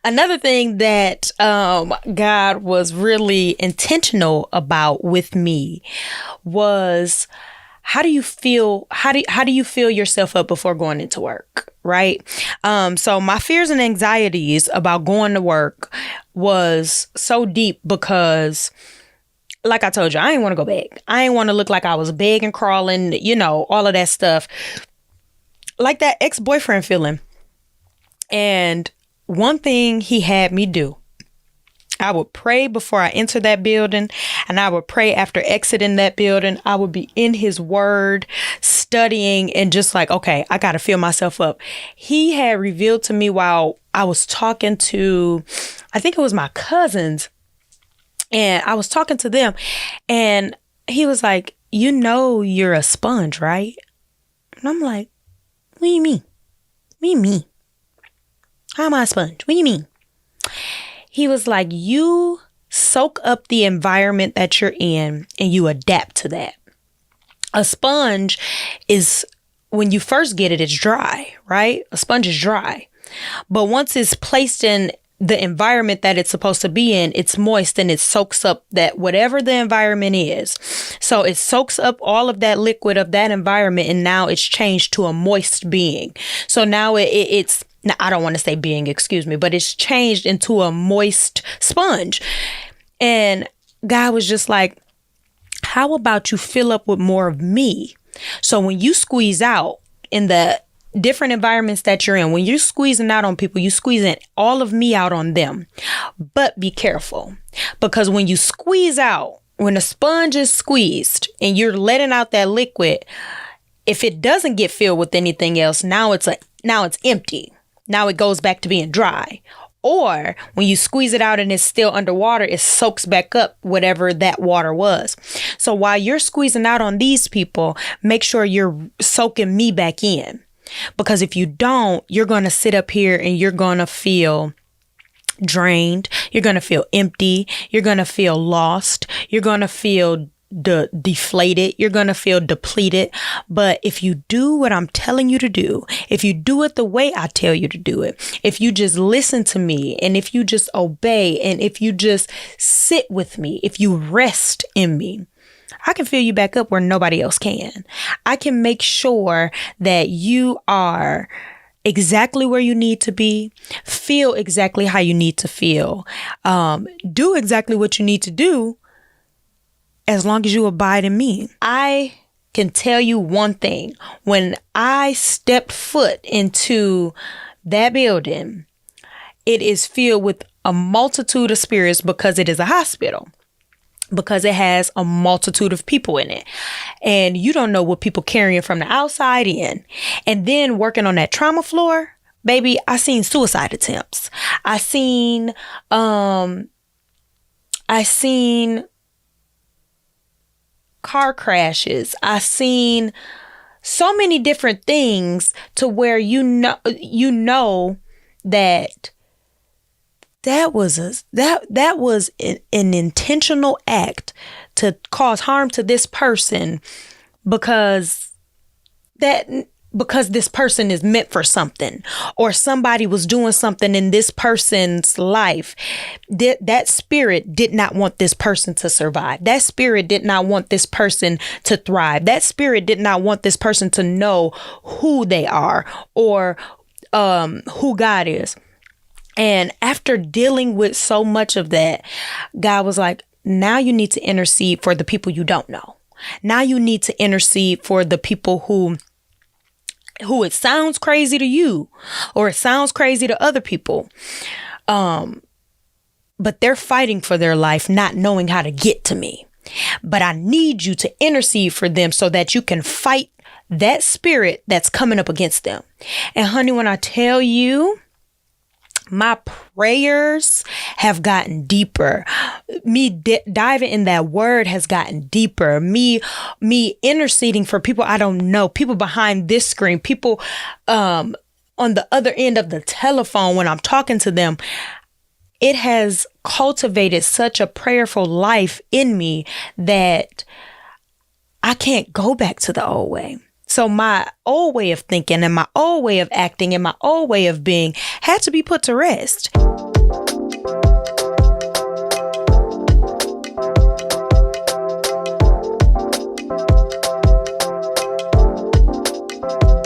Another thing that God was really intentional about with me was, how do you feel? How do you feel yourself up before going into work? Right. So my fears and anxieties about going to work was so deep because, like I told you, I didn't want to go beg. I didn't want to look like I was begging, crawling, all of that stuff. Like that ex-boyfriend feeling. And one thing he had me do, I would pray before I entered that building, and I would pray after exiting that building. I would be in his word, studying, and just like, okay, I got to fill myself up. He had revealed to me while I was talking to, I think it was my cousins, and I was talking to them, and he was like, you're a sponge, right? And I'm like, what do you mean? What do you mean? How am I a sponge? What do you mean? He was like, you soak up the environment that you're in and you adapt to that. A sponge is, when you first get it, it's dry, right? A sponge is dry. But once it's placed in the environment that it's supposed to be in, it's moist and it soaks up that whatever the environment is. So it soaks up all of that liquid of that environment, and now it's changed to a moist being. So now it's, now, I don't want to say being, excuse me, but it's changed into a moist sponge. And God was just like, how about you fill up with more of me? So when you squeeze out in the different environments that you're in, when you're squeezing out on people, you squeezing all of me out on them. But be careful, because when you squeeze out, when a sponge is squeezed and you're letting out that liquid, if it doesn't get filled with anything else, now it's empty. Now it goes back to being dry. Or when you squeeze it out and it's still underwater, it soaks back up whatever that water was. So while you're squeezing out on these people, make sure you're soaking me back in. Because if you don't, you're going to sit up here and you're going to feel drained. You're going to feel empty. You're going to feel lost. You're going to feel deflated. You're going to feel depleted. But if you do what I'm telling you to do, if you do it the way I tell you to do it, if you just listen to me, and if you just obey, and if you just sit with me, if you rest in me, I can fill you back up where nobody else can. I can make sure that you are exactly where you need to be, feel exactly how you need to feel, do exactly what you need to do, as long as you abide in me. I can tell you one thing. When I stepped foot into that building, it is filled with a multitude of spirits, because it is a hospital, because it has a multitude of people in it. And you don't know what people carrying from the outside in. And then working on that trauma floor, baby, I seen suicide attempts. I seen car crashes. I seen so many different things to where you know that was an intentional act to cause harm to this person, because this person is meant for something, or somebody was doing something in this person's life. That spirit did not want this person to survive. That spirit did not want this person to thrive. That spirit did not want this person to know who they are, or who God is. And after dealing with so much of that, God was like, now you need to intercede for the people you don't know. Now you need to intercede for the people who it sounds crazy to you, or it sounds crazy to other people. But they're fighting for their life, not knowing how to get to me. But I need you to intercede for them so that you can fight that spirit that's coming up against them. And honey, when I tell you, my prayers have gotten deeper. Me diving in that word has gotten deeper. Me interceding for people I don't know, people behind this screen, people on the other end of the telephone when I'm talking to them. It has cultivated such a prayerful life in me that I can't go back to the old way. So my old way of thinking and my old way of acting and my old way of being had to be put to rest.